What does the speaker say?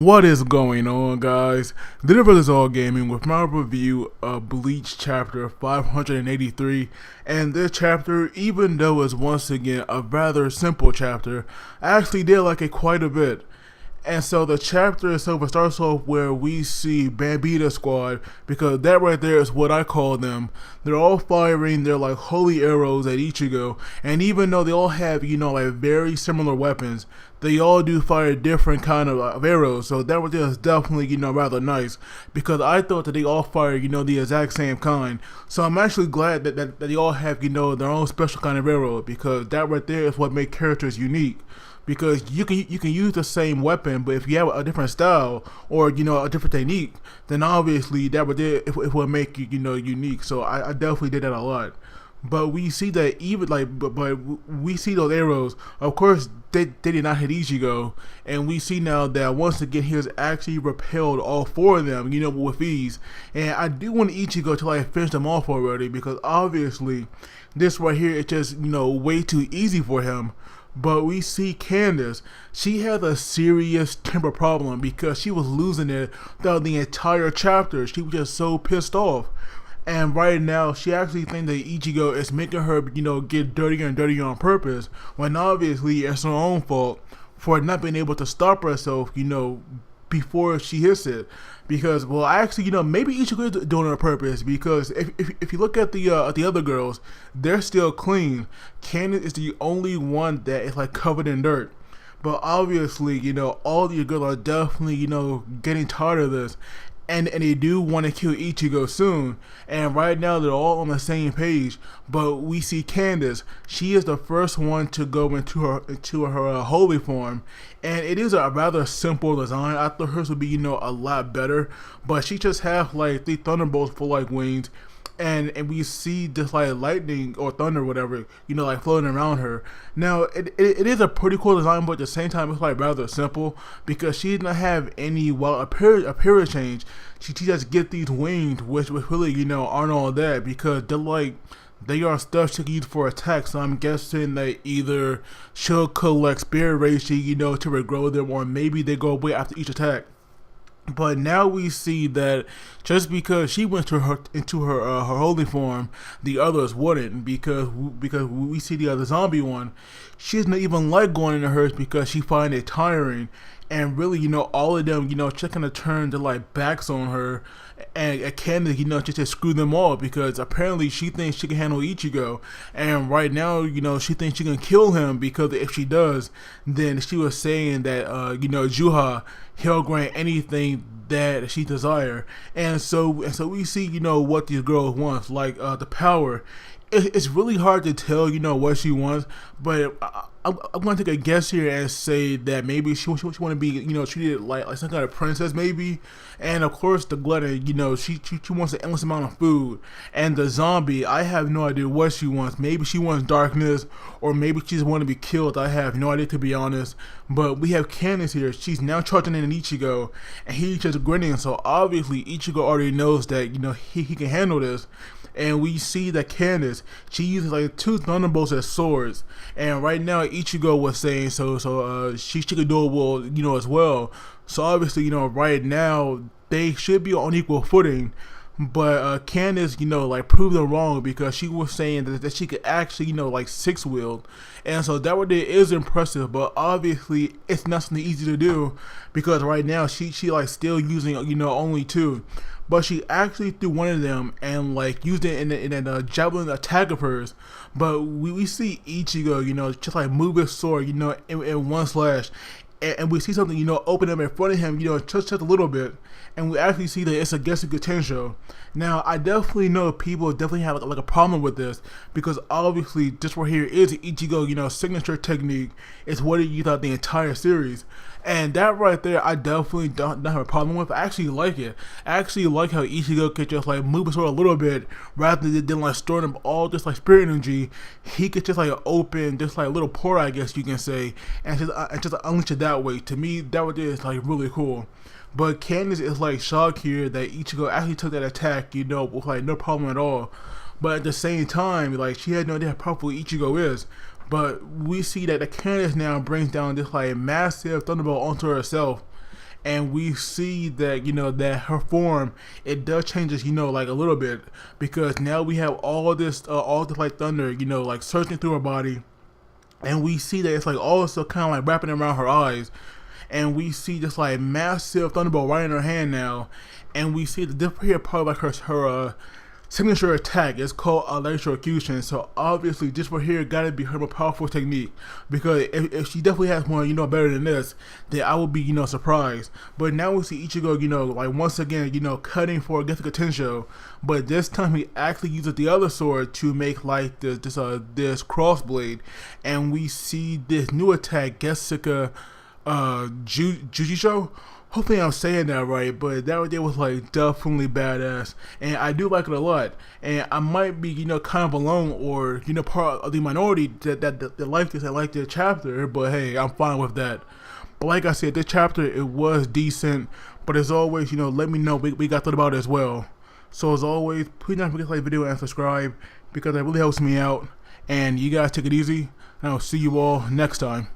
What is going on, guys? Dinner Brothers All Gaming with my review of Bleach chapter 583. And this chapter, even though it's once again a rather simple chapter, I actually did like it quite a bit. And so the chapter itself starts off where we see Bambita Squad, because that right there is what I call them. They're all firing their like holy arrows at Ichigo, and even though they all have, like very similar weapons, they all do fire different kind of arrows. So that was just definitely, rather nice, because I thought that they all fire, the exact same kind. So I'm actually glad that they all have, their own special kind of arrow, because that right there is what makes characters unique. Because you can use the same weapon, but if you have a different style or a different technique, then obviously that would it will make you unique. So I definitely did that a lot. But we see that even but we see those arrows. Of course, they did not hit Ichigo, and we see now that once again he has actually repelled all four of them, with ease. And I do want Ichigo to like finish them off already, because obviously this right here is just way too easy for him. But we see Candace, she has a serious temper problem because she was losing it throughout the entire chapter. She was just so pissed off. And right now, she actually thinks that Ichigo is making her, get dirtier and dirtier on purpose, when obviously it's her own fault for not being able to stop herself, before she hits it. Because, well, actually, maybe Ichigo is doing it on purpose, because if you look at the other girls, they're still clean. Candace is the only one that is like covered in dirt. But obviously, all the girls are definitely, getting tired of this. And they do want to kill Ichigo soon, and right now they're all on the same page. But we see Candace; she is the first one to go into her holy form, and it is a rather simple design. I thought hers would be a lot better, but she just have like the thunderbolts for like wings. And we see just like lightning or thunder, whatever, like floating around her. Now it is a pretty cool design, but at the same time it's like rather simple, because she didn't have any appearance change. She just get these wings, which really aren't all that, because they are stuff she can use for attack. So I'm guessing that either she'll collect spirit Reishi, to regrow them, or maybe they go away after each attack. But now we see that just because she went into her holy form, the others wouldn't, because we see the other zombie one. She doesn't even like going into hers because she finds it tiring, and really all of them just kind of turn to like backs on her, and Candace just screw them all, because apparently she thinks she can handle Ichigo, and right now she thinks she can kill him, because if she does, then she was saying that Juha, he'll grant anything that she desire. And so we see what these girls want, like the power. It's really hard to tell what she wants, but I'm going to take a guess here and say that maybe she want to be treated like some kind of princess, maybe. And of course the glutton, she wants an endless amount of food. And the zombie, I have no idea what she wants. Maybe she wants darkness, or maybe she just want to be killed. I have no idea, to be honest. But we have Candace here. She's now charging in an Ichigo, and he's just grinning. So obviously Ichigo already knows that he can handle this. And we see that Candace, she uses like two thunderbolts as swords. And right now Ichigo was saying she could do it well, as well. So obviously, right now they should be on equal footing. But Candace, like proved them wrong, because she was saying that she could actually, like six wield. And so that right there is impressive, but obviously it's not something easy to do, because right now she like still using only two. But she actually threw one of them and like used it in a javelin attack of hers. But we see Ichigo, just like move his sword, in one slash. And we see something, open up in front of him, just a little bit. And we actually see that it's a Getsuga Tensho. Now, I definitely know people definitely have like a problem with this, because obviously this right here is Ichigo, signature technique. It's what he used throughout the entire series. And that right there, I definitely don't have a problem with. I actually like it. I actually like how Ichigo could just like move his sword a little bit, rather than like storing them all just like spirit energy. He could just like open just like a little pore, I guess you can say, and just unleash it that way. To me, that right there is like really cool. But Candace is like shocked here that Ichigo actually took that attack, with like no problem at all. But at the same time, like she had no idea how powerful Ichigo is. But we see that the Candace now brings down this like massive thunderbolt onto herself, and we see that that her form, it does changes like a little bit, because now we have all this like thunder like surging through her body, and we see that it's like also kind of like wrapping around her eyes, and we see just like massive thunderbolt right in her hand now, and we see the different here part of like her signature attack is called electrocution. So obviously this right here gotta be her more powerful technique, because if she definitely has one better than this, then I would be surprised. But now we see Ichigo like once again cutting for Getsuga Tensho, but this time he actually uses the other sword to make like this crossblade, and we see this new attack, Getsuga Jjuujishou. Hopefully I'm saying that right, but that right there was like definitely badass, and I do like it a lot. And I might be kind of alone, or part of the minority that like this. I like this chapter, but hey, I'm fine with that. But like I said, this chapter, it was decent. But as always, let me know we got thought about it as well. So as always, please don't forget to like the video and subscribe, because that really helps me out. And you guys take it easy, and I'll see you all next time.